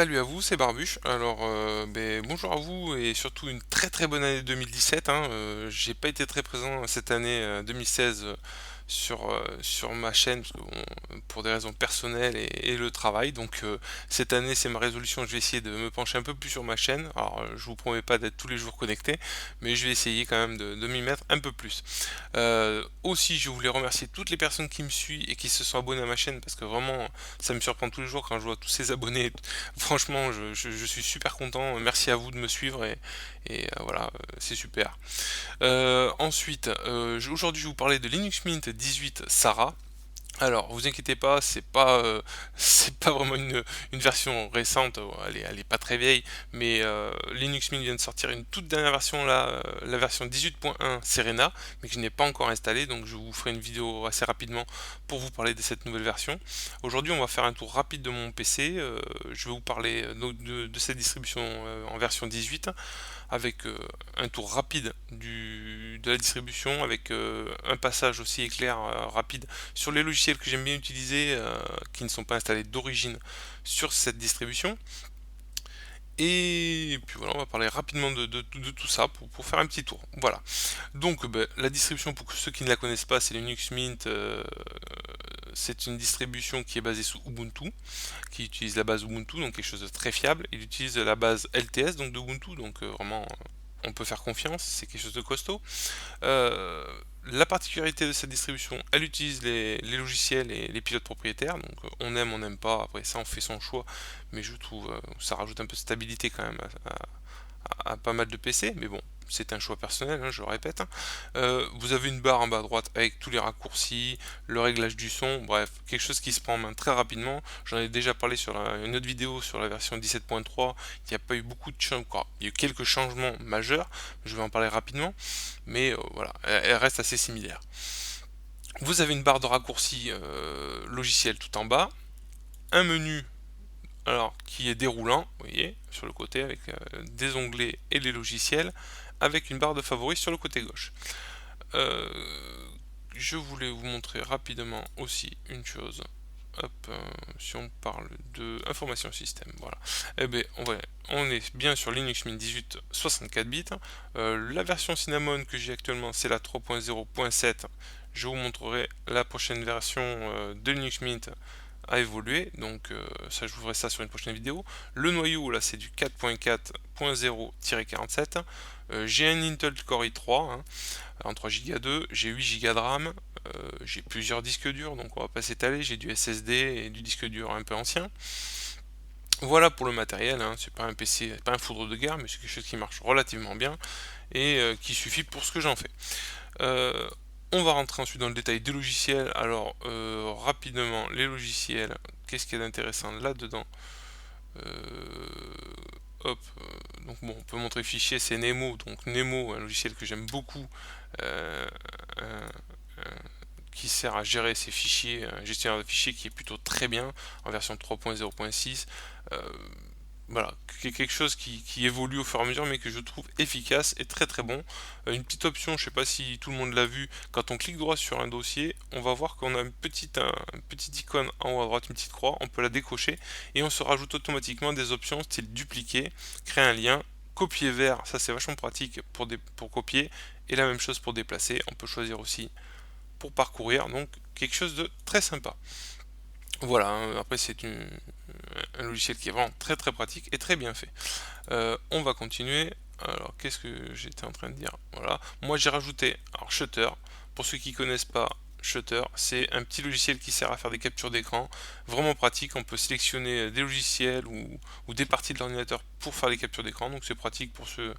Salut à vous, c'est Barbuche. Alors, bonjour à vous et surtout une très très bonne année 2017, hein. J'ai pas été très présent cette année 2016 sur ma chaîne parce que, bon, pour des raisons personnelles et le travail. Donc cette année, c'est ma résolution. Je vais essayer de me pencher un peu plus sur ma chaîne. Alors, je vous promets pas d'être tous les jours connecté, mais je vais essayer quand même de m'y mettre un peu plus. Aussi, je voulais remercier toutes les personnes qui me suivent et qui se sont abonnées à ma chaîne parce que vraiment, ça me surprend tous les jours quand je vois tous ces abonnés. Franchement, je suis super content. Merci à vous de me suivre et voilà, c'est super. Ensuite, aujourd'hui, je vais vous parler de Linux Mint 18 Sarah. Alors, vous inquiétez pas, c'est pas vraiment une version récente, elle est pas très vieille, mais Linux Mint vient de sortir une toute dernière version là, la version 18.1 Serena, mais que je n'ai pas encore installée, donc je vous ferai une vidéo assez rapidement pour vous parler de cette nouvelle version. Aujourd'hui, on va faire un tour rapide de mon PC, je vais vous parler de cette distribution en version 18 avec un tour rapide de la distribution, avec un passage aussi éclair rapide sur les logiciels que j'aime bien utiliser, qui ne sont pas installés d'origine sur cette distribution. Et puis voilà, on va parler rapidement de tout ça pour faire un petit tour. Voilà. Donc la distribution, pour ceux qui ne la connaissent pas, c'est Linux Mint. C'est une distribution qui est basée sous Ubuntu, qui utilise la base Ubuntu, donc quelque chose de très fiable. Il utilise la base LTS, donc d'Ubuntu, donc vraiment on peut faire confiance, c'est quelque chose de costaud. Euh, la particularité de cette distribution, elle utilise les logiciels et les pilotes propriétaires, donc on aime, on n'aime pas, après ça on fait son choix, mais je trouve ça rajoute un peu de stabilité quand même à pas mal de PC, mais bon, c'est un choix personnel, hein, je le répète. Vous avez une barre en bas à droite avec tous les raccourcis, le réglage du son, bref, quelque chose qui se prend en main très rapidement. J'en ai déjà parlé sur une autre vidéo sur la version 17.3, il n'y a pas eu beaucoup de changements, il y a eu quelques changements majeurs, je vais en parler rapidement, mais voilà, elle reste assez similaire. Vous avez une barre de raccourcis logiciel tout en bas, un menu alors qui est déroulant, vous voyez, sur le côté avec des onglets et les logiciels, avec une barre de favoris sur le côté gauche. Euh, je voulais vous montrer rapidement aussi une chose. Hop, si on parle de information système, voilà. Eh bien, on est bien sur Linux Mint 18 64 bits. La version Cinnamon que j'ai actuellement, c'est la 3.0.7. Je vous montrerai la prochaine version de Linux Mint à évoluer, donc ça je vous ferai ça sur une prochaine vidéo. Le noyau là c'est du 4.4.0-47. J'ai un Intel Core i3 hein, en 3 Go 2, j'ai 8 Go de RAM, j'ai plusieurs disques durs donc on va pas s'étaler, j'ai du SSD et du disque dur un peu ancien. Voilà pour le matériel, hein. C'est pas un PC, pas un foudre de guerre, mais c'est quelque chose qui marche relativement bien et qui suffit pour ce que j'en fais. Euh, on va rentrer ensuite dans le détail des logiciels. Alors, rapidement, les logiciels, qu'est-ce qu'il y a d'intéressant là-dedans? Hop, donc bon, on peut montrer fichier, c'est Nemo. Donc Nemo, un logiciel que j'aime beaucoup, euh, un- un- qui sert à gérer ces fichiers, un gestionnaire de fichiers qui est plutôt très bien en version 3.0.6. Euh, voilà, quelque chose qui évolue au fur et à mesure, mais que je trouve efficace et très très bon. Une petite option, je ne sais pas si tout le monde l'a vu, quand on clique droit sur un dossier, on va voir qu'on a une petite icône en haut à droite, une petite croix, on peut la décocher et on se rajoute automatiquement des options style dupliquer, créer un lien, copier vers, ça c'est vachement pratique pour copier, et la même chose pour déplacer, on peut choisir aussi pour parcourir, donc quelque chose de très sympa. Voilà, hein, après un logiciel qui est vraiment très très pratique et très bien fait. On va continuer. Alors, qu'est-ce que j'étais en train de dire? Voilà. Moi, j'ai rajouté alors, Shutter. Pour ceux qui connaissent pas Shutter, c'est un petit logiciel qui sert à faire des captures d'écran. Vraiment pratique. On peut sélectionner des logiciels ou des parties de l'ordinateur pour faire des captures d'écran. Donc, c'est pratique pour ceux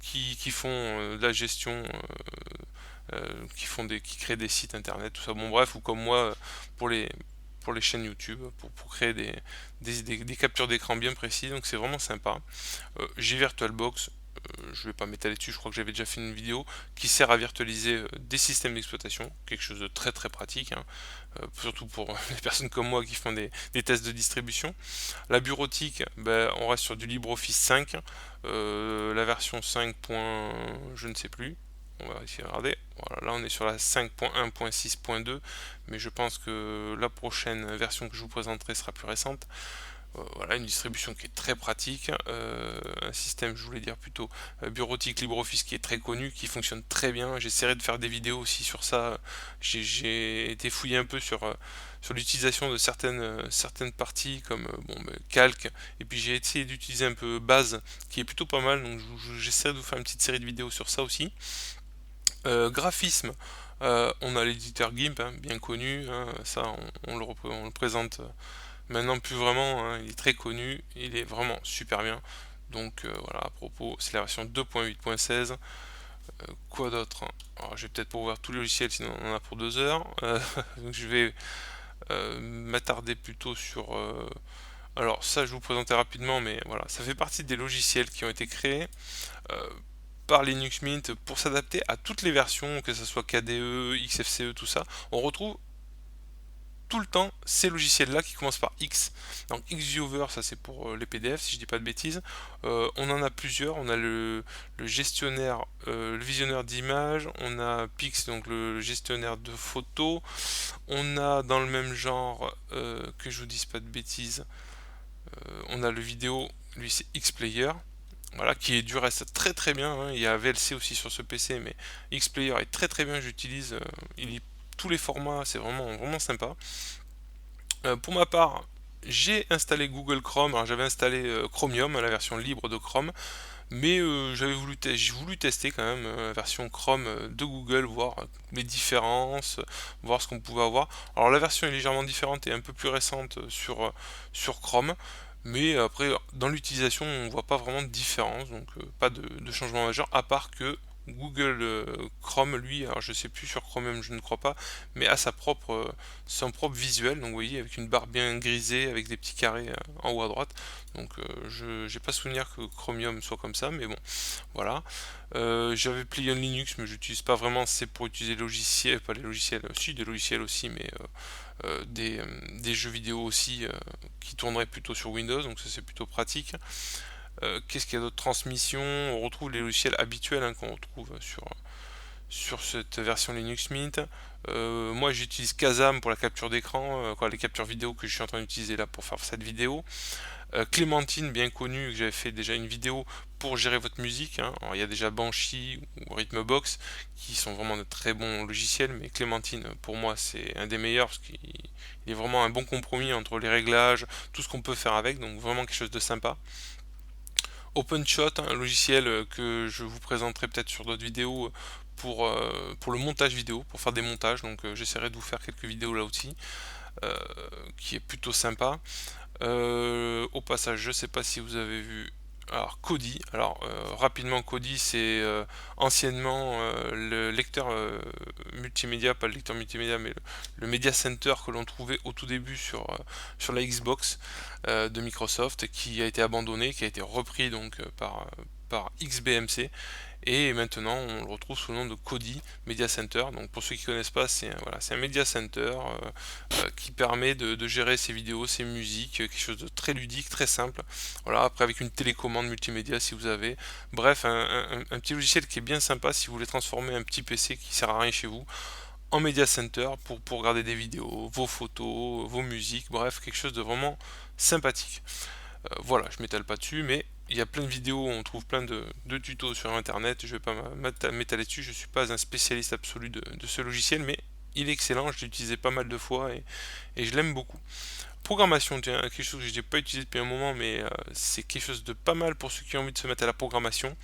qui font de la gestion, qui créent des sites internet, tout ça. Bon, bref, ou comme moi, pour les chaînes YouTube, pour créer des captures d'écran bien précis. Donc, c'est vraiment sympa. J'ai VirtualBox, je vais pas m'étaler dessus, je crois que j'avais déjà fait une vidéo qui sert à virtualiser des systèmes d'exploitation, quelque chose de très très pratique, hein, surtout pour les personnes comme moi qui font des tests de distribution. La bureautique, ben, on reste sur du LibreOffice 5, la version 5. Je ne sais plus. On va essayer de regarder. Voilà, là on est sur la 5.1.6.2, mais je pense que la prochaine version que je vous présenterai sera plus récente. Voilà, une distribution qui est très pratique, un système, je voulais dire plutôt, bureautique LibreOffice qui est très connu, qui fonctionne très bien. J'essaierai de faire des vidéos aussi sur ça. J'ai été fouiller un peu sur l'utilisation de certaines parties comme, bon, Calc, et puis j'ai essayé d'utiliser un peu Base, qui est plutôt pas mal, donc j'essaierai de vous faire une petite série de vidéos sur ça aussi. Graphisme, on a l'éditeur GIMP, hein, bien connu, hein, ça on le présente maintenant plus vraiment, hein, il est très connu, il est vraiment super bien. Donc voilà, à propos, c'est la version 2.8.16. Quoi d'autre? Alors je vais peut-être pas ouvrir tout le logiciel, sinon on en a pour 2 heures. Donc je vais m'attarder plutôt sur... alors ça je vais vous présenter rapidement, mais voilà, ça fait partie des logiciels qui ont été créés euh, par Linux Mint pour s'adapter à toutes les versions, que ce soit KDE, XFCE, tout ça. On retrouve tout le temps ces logiciels-là qui commencent par X. Donc XViewer, ça c'est pour les PDF, si je dis pas de bêtises. On en a plusieurs. On a le gestionnaire, le visionneur d'images. On a Pix, donc le gestionnaire de photos. On a dans le même genre, que je vous dise pas de bêtises, on a le vidéo, lui c'est Xplayer. Voilà, qui est du reste très très bien, hein. Il y a VLC aussi sur ce PC, mais Xplayer est très très bien, j'utilise. Il est tous les formats, c'est vraiment vraiment sympa. Pour ma part, j'ai installé Google Chrome. Alors j'avais installé Chromium, la version libre de Chrome, mais j'ai voulu tester quand même la version Chrome de Google, voir les différences, voir ce qu'on pouvait avoir. Alors la version est légèrement différente et un peu plus récente sur Chrome, mais après dans l'utilisation on voit pas vraiment de différence, donc pas de changement majeur, à part que Google Chrome, lui, alors je sais plus sur Chromium, je ne crois pas, mais a son propre visuel, donc vous voyez, avec une barre bien grisée, avec des petits carrés en haut à droite. Donc je n'ai pas souvenir que Chromium soit comme ça, mais bon, voilà. J'avais Plion Linux, mais je n'utilise pas vraiment, c'est pour utiliser les logiciels, pas les logiciels, si des logiciels aussi, mais des jeux vidéo aussi qui tourneraient plutôt sur Windows, donc ça c'est plutôt pratique. Qu'est-ce qu'il y a d'autre? Transmission, on retrouve les logiciels habituels, hein, qu'on retrouve sur cette version Linux Mint. Moi j'utilise Kazam pour la capture d'écran, les captures vidéo que je suis en train d'utiliser là pour faire cette vidéo. Clémentine, bien connu, que j'avais fait déjà une vidéo pour gérer votre musique, hein. Alors, il y a déjà Banshee ou Rhythmbox qui sont vraiment de très bons logiciels, mais Clémentine pour moi c'est un des meilleurs parce qu'il est vraiment un bon compromis entre les réglages, tout ce qu'on peut faire avec, donc vraiment quelque chose de sympa. OpenShot, un logiciel que je vous présenterai peut-être sur d'autres vidéos pour le montage vidéo, pour faire des montages, donc j'essaierai de vous faire quelques vidéos là aussi, euh, qui est plutôt sympa. Au passage, je ne sais pas si vous avez vu. Alors Kodi, alors rapidement Kodi c'est anciennement le lecteur multimédia, pas le lecteur multimédia mais le Media Center que l'on trouvait au tout début sur la Xbox de Microsoft, qui a été abandonné, qui a été repris donc par XBMC, et maintenant on le retrouve sous le nom de Kodi Media Center. Donc pour ceux qui ne connaissent pas, c'est un Media Center qui permet de gérer ses vidéos, ses musiques, quelque chose de très ludique, très simple. Voilà, après avec une télécommande multimédia si vous avez. Bref, un petit logiciel qui est bien sympa si vous voulez transformer un petit PC qui sert à rien chez vous en Media Center pour regarder des vidéos, vos photos, vos musiques, bref, quelque chose de vraiment sympathique. Voilà, je m'étale pas dessus, mais il y a plein de vidéos, on trouve plein de tutos sur internet. Je vais pas m'étaler dessus, je suis pas un spécialiste absolu de ce logiciel, mais il est excellent, je l'ai utilisé pas mal de fois et je l'aime beaucoup. Programmation, tiens, quelque chose que je n'ai pas utilisé depuis un moment, mais c'est quelque chose de pas mal pour ceux qui ont envie de se mettre à la programmation.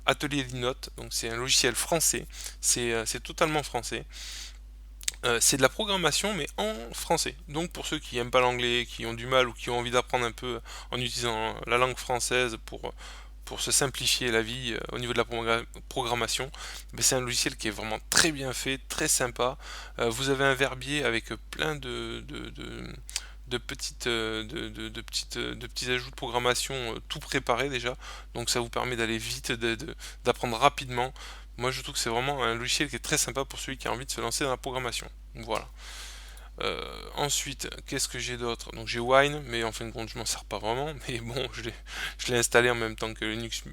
Atelier Linote, donc c'est un logiciel français, c'est totalement français. C'est de la programmation mais en français. Donc pour ceux qui n'aiment pas l'anglais, qui ont du mal ou qui ont envie d'apprendre un peu en utilisant la langue française pour se simplifier la vie au niveau de la programmation, ben, c'est un logiciel qui est vraiment très bien fait, très sympa. Vous avez un verbier avec plein de petits ajouts de programmation tout préparés déjà. Donc ça vous permet d'aller vite, d'apprendre rapidement. Moi je trouve que c'est vraiment un logiciel qui est très sympa pour celui qui a envie de se lancer dans la programmation. Voilà. Ensuite, qu'est-ce que j'ai d'autre? Donc j'ai Wine, mais en fin de compte, je m'en sers pas vraiment. Mais bon, je l'ai installé en même temps que Linux,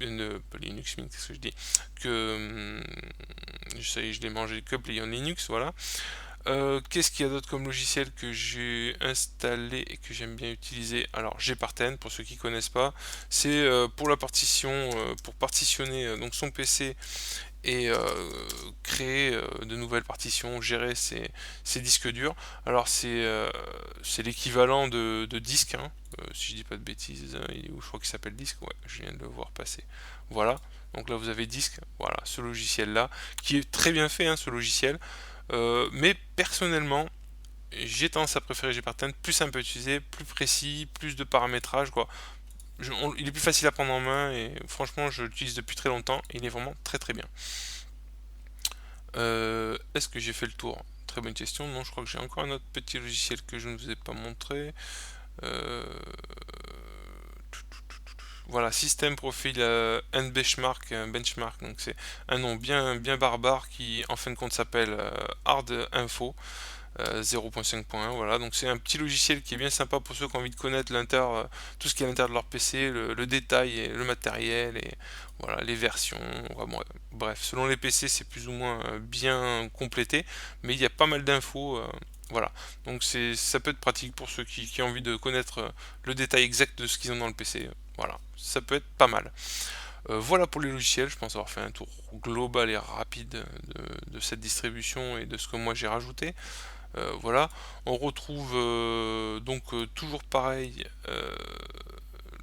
pas Linux Mint, qu'est-ce que je dis? Que je l'ai mangé que Play on Linux, voilà. Qu'est-ce qu'il y a d'autre comme logiciel que j'ai installé et que j'aime bien utiliser? Alors Gparten, pour ceux qui connaissent pas, c'est pour la partition, pour partitionner donc son PC et créer de nouvelles partitions, gérer ses disques durs. Alors c'est l'équivalent de disque, hein, si je dis pas de bêtises, hein, il est où? Je crois qu'il s'appelle disque, ouais, je viens de le voir passer. Voilà, donc là vous avez disque, voilà, ce logiciel-là, qui est très bien fait, hein, ce logiciel. Mais personnellement, j'ai tendance à préférer Gparten, plus simple à utiliser, plus précis, plus de paramétrage, quoi. Il est plus facile à prendre en main et franchement, je l'utilise depuis très longtemps et il est vraiment très très bien. Est-ce que j'ai fait le tour? Très bonne question. Non, je crois que j'ai encore un autre petit logiciel que je ne vous ai pas montré. Euh, Voilà, System Profile and Benchmark. Donc c'est un nom bien barbare qui en fin de compte s'appelle Hard Info. 0.5.1, voilà, donc c'est un petit logiciel qui est bien sympa pour ceux qui ont envie de connaître tout ce qui est à l'intérieur de leur PC, le détail et le matériel et voilà les versions. Bon, bref, selon les PC c'est plus ou moins bien complété, mais il y a pas mal d'infos. Voilà, donc ça peut être pratique pour ceux qui ont envie de connaître le détail exact de ce qu'ils ont dans le PC. Voilà, ça peut être pas mal. Voilà pour les logiciels, je pense avoir fait un tour global et rapide de cette distribution et de ce que moi j'ai rajouté. Voilà, on retrouve donc toujours pareil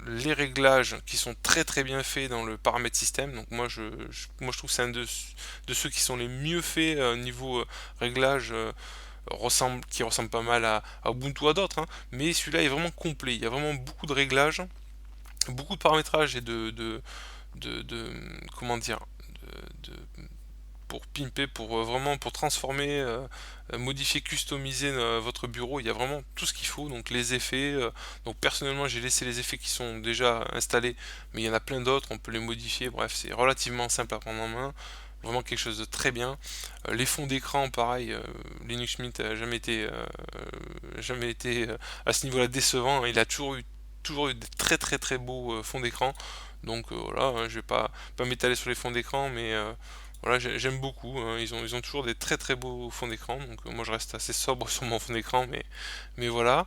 les réglages qui sont très très bien faits dans le paramètre système. Donc moi je trouve que c'est un de ceux qui sont les mieux faits niveau réglage. Qui ressemble pas mal à Ubuntu ou à d'autres, hein, mais celui-là est vraiment complet. Il y a vraiment beaucoup de réglages, beaucoup de paramétrage et comment dire, pour pimper, pour vraiment pour transformer, modifier, customiser votre bureau. Il y a vraiment tout ce qu'il faut. Donc les effets. Donc personnellement, j'ai laissé les effets qui sont déjà installés, mais il y en a plein d'autres. On peut les modifier. Bref, c'est relativement simple à prendre en main. Vraiment quelque chose de très bien. Les fonds d'écran, pareil. Linux Mint n'a jamais été à ce niveau-là décevant. Il a toujours eu des très très très beaux fonds d'écran. Donc voilà, hein, je vais pas m'étaler sur les fonds d'écran, mais voilà, j'aime beaucoup, hein. Ils ont toujours des très très beaux fonds d'écran, donc moi je reste assez sobre sur mon fond d'écran, mais voilà.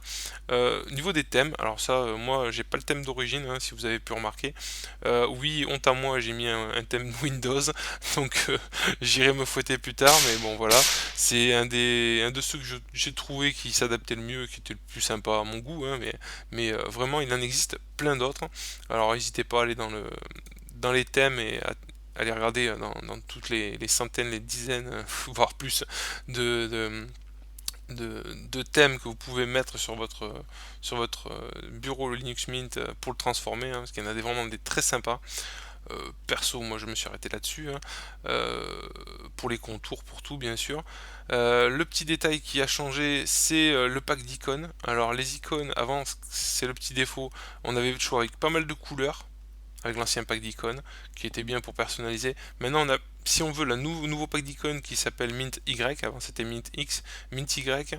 Niveau des thèmes, alors ça, moi j'ai pas le thème d'origine, hein, si vous avez pu remarquer. Oui, honte à moi, j'ai mis un thème Windows, donc j'irai me fouetter plus tard, mais bon voilà. C'est un de ceux que j'ai trouvé qui s'adaptait le mieux, qui était le plus sympa à mon goût, hein, mais vraiment il en existe plein d'autres. Alors n'hésitez pas à aller dans les thèmes et à les regarder dans toutes les centaines, les dizaines, voire plus de, de, de thèmes que vous pouvez mettre sur votre bureau Linux Mint pour le transformer, hein, parce qu'il y en a vraiment des très sympas. Perso, moi je me suis arrêté là-dessus, hein, pour les contours, pour tout bien sûr. Le petit détail qui a changé, c'est le pack d'icônes. Alors les icônes, avant, c'est le petit défaut, on avait le choix avec pas mal de couleurs avec l'ancien pack d'icônes qui était bien pour personnaliser. Maintenant, si on veut le nouveau pack d'icônes qui s'appelle Mint Y, avant c'était Mint X, Mint Y,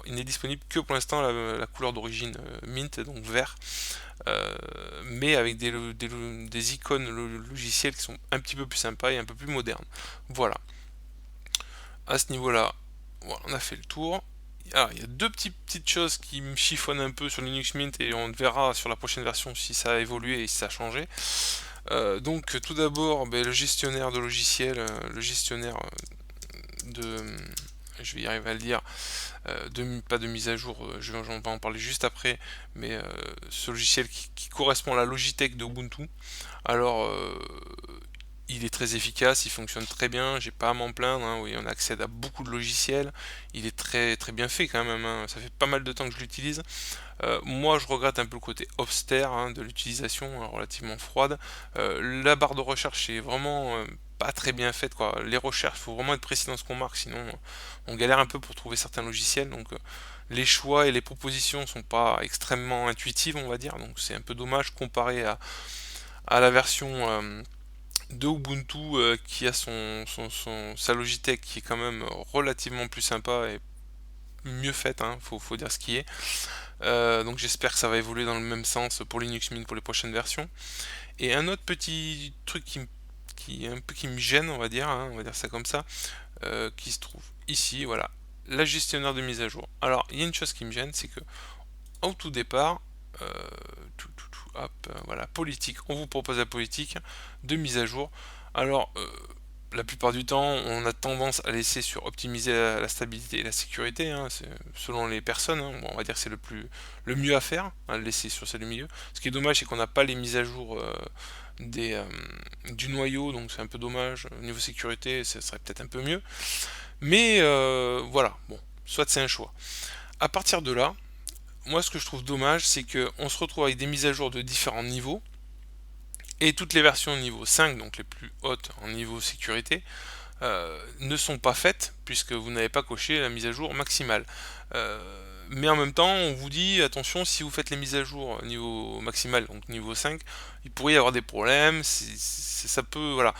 il n'est disponible que pour l'instant la couleur d'origine Mint, donc vert, mais avec des icônes logicielles qui sont un petit peu plus sympas et un peu plus modernes. Voilà, à ce niveau-là, voilà, on a fait le tour. Alors, il y a deux petites choses qui me chiffonnent un peu sur Linux Mint et on verra sur la prochaine version si ça a évolué et si ça a changé. Donc tout d'abord, ben, le gestionnaire de logiciels, le gestionnaire de, je vais y arriver à le dire, pas de mise à jour, on va en parler juste après, mais ce logiciel qui correspond à la Logitech de Ubuntu. Alors il est très efficace, il fonctionne très bien, j'ai pas à m'en plaindre, hein, oui, on accède à beaucoup de logiciels, il est très très bien fait quand même, hein, ça fait pas mal de temps que je l'utilise. Moi je regrette un peu le côté austère, hein, de l'utilisation, relativement froide. La barre de recherche est vraiment pas très bien faite, quoi. Les recherches, il faut vraiment être précis dans ce qu'on marque, sinon on galère un peu pour trouver certains logiciels, donc les choix et les propositions sont pas extrêmement intuitives, on va dire, donc c'est un peu dommage comparé à la version de Ubuntu qui a sa Logitech qui est quand même relativement plus sympa et mieux faite, hein, faut dire ce qui est. Donc j'espère que ça va évoluer dans le même sens pour Linux Mint pour les prochaines versions. Et un autre petit truc qui me gêne, on va dire ça comme ça, qui se trouve ici, voilà. la gestionnaire de mise à jour. Alors, il y a une chose qui me gêne, c'est que au tout départ, euh, hop, voilà, politique, on vous propose la politique de mise à jour. Alors, la plupart du temps, on a tendance à laisser sur optimiser la stabilité et la sécurité, hein, selon les personnes, hein. Bon, on va dire que c'est le mieux à faire, hein, le laisser sur celle du milieu. Ce qui est dommage, c'est qu'on n'a pas les mises à jour des, euh, du noyau, donc c'est un peu dommage. Au niveau sécurité, ça serait peut-être un peu mieux. Mais voilà, bon, soit c'est un choix. À partir de là, moi ce que je trouve dommage, c'est qu'on se retrouve avec des mises à jour de différents niveaux, et toutes les versions niveau 5, donc les plus hautes en niveau sécurité, ne sont pas faites, puisque vous n'avez pas coché la mise à jour maximale. Mais en même temps, on vous dit, attention, si vous faites les mises à jour niveau maximal, donc niveau 5, il pourrait y avoir des problèmes, ça peut, voilà,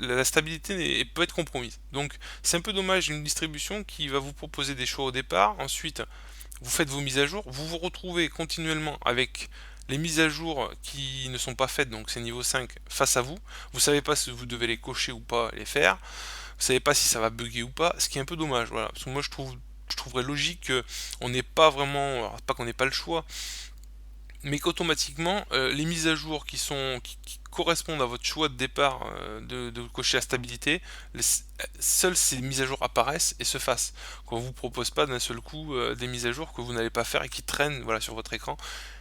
la stabilité peut être compromise. Donc c'est un peu dommage une distribution qui va vous proposer des choix au départ, ensuite vous faites vos mises à jour, vous vous retrouvez continuellement avec les mises à jour qui ne sont pas faites, donc c'est niveau 5 face à vous. Vous savez pas si vous devez les cocher ou pas les faire. Vous savez pas si ça va bugger ou pas, ce qui est un peu dommage. Voilà, parce que moi je trouverais logique qu'on n'ait pas vraiment, alors, pas qu'on n'ait pas le choix, mais qu'automatiquement les mises à jour qui correspondent à votre choix de départ de cocher la stabilité, seules ces mises à jour apparaissent et se fassent. Qu'on vous propose pas d'un seul coup des mises à jour que vous n'allez pas faire et qui traînent, voilà, sur votre écran.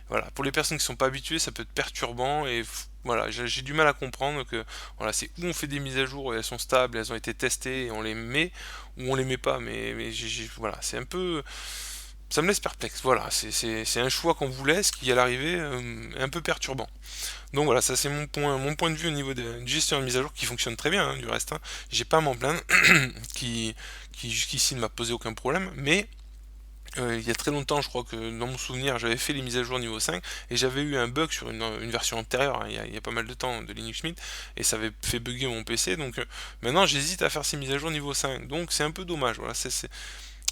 Voilà, pour les personnes qui sont pas habituées, ça peut être perturbant et voilà, j'ai du mal à comprendre que voilà, c'est où on fait des mises à jour et elles sont stables, elles ont été testées et on les met, ou on les met pas, mais voilà, c'est un peu, ça me laisse perplexe. Voilà, c'est un choix qu'on vous laisse qui à l'arrivée est un peu perturbant. Donc voilà, ça c'est mon point de vue au niveau de gestion de mise à jour qui fonctionne très bien, hein, du reste, hein. J'ai pas à m'en plaindre, qui jusqu'ici ne m'a posé aucun problème, mais il y a très longtemps, je crois que dans mon souvenir, j'avais fait les mises à jour niveau 5 et j'avais eu un bug sur une version antérieure, hein, il y a pas mal de temps de Linux Mint, et ça avait fait bugger mon PC. Donc maintenant, j'hésite à faire ces mises à jour niveau 5. Donc c'est un peu dommage. Voilà,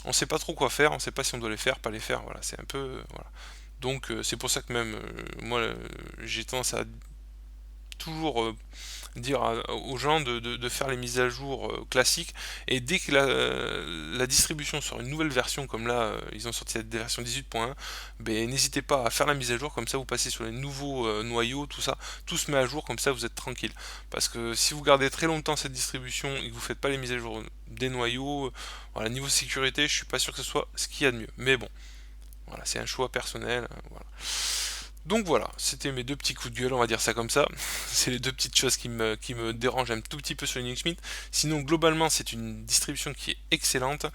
on sait pas trop quoi faire, on sait pas si on doit les faire, pas les faire. Voilà, c'est un peu. Voilà. Donc c'est pour ça que même moi, j'ai tendance à toujours dire aux gens de faire les mises à jour classiques, et dès que la distribution sort une nouvelle version, comme là ils ont sorti des versions 18.1, ben, n'hésitez pas à faire la mise à jour, comme ça vous passez sur les nouveaux noyaux, tout ça, tout se met à jour, comme ça vous êtes tranquille. Parce que si vous gardez très longtemps cette distribution et que vous faites pas les mises à jour des noyaux, voilà, niveau sécurité, je suis pas sûr que ce soit ce qu'il y a de mieux. Mais bon, voilà, c'est un choix personnel, voilà. Donc voilà, c'était mes deux petits coups de gueule, on va dire ça comme ça. C'est les deux petites choses qui me dérangent un tout petit peu sur Linux Mint. Sinon, globalement, c'est une distribution qui est excellente,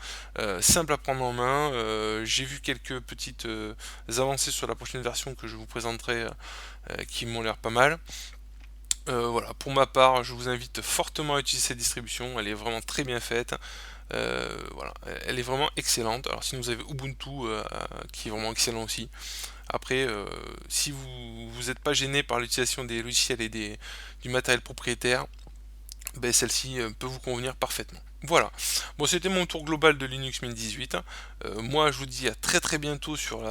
simple à prendre en main. J'ai vu quelques petites avancées sur la prochaine version que je vous présenterai qui m'ont l'air pas mal. Voilà, pour ma part, je vous invite fortement à utiliser cette distribution. Elle est vraiment très bien faite. Voilà, elle est vraiment excellente. Alors, si vous avez Ubuntu, qui est vraiment excellent aussi. Après, si vous n'êtes pas gêné par l'utilisation des logiciels et du matériel propriétaire, ben celle-ci peut vous convenir parfaitement. Voilà. Bon, c'était mon tour global de Linux Mint 18. Moi, je vous dis à très très bientôt sur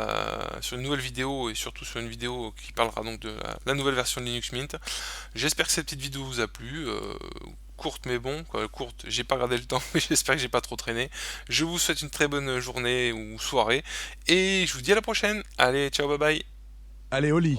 une nouvelle vidéo, et surtout sur une vidéo qui parlera donc de la nouvelle version de Linux Mint. J'espère que cette petite vidéo vous a plu. Courte mais bon, quoi, courte, j'ai pas regardé le temps, mais j'espère que j'ai pas trop traîné. Je vous souhaite une très bonne journée ou soirée, et je vous dis à la prochaine. Allez, ciao, bye bye. Allez, au lit.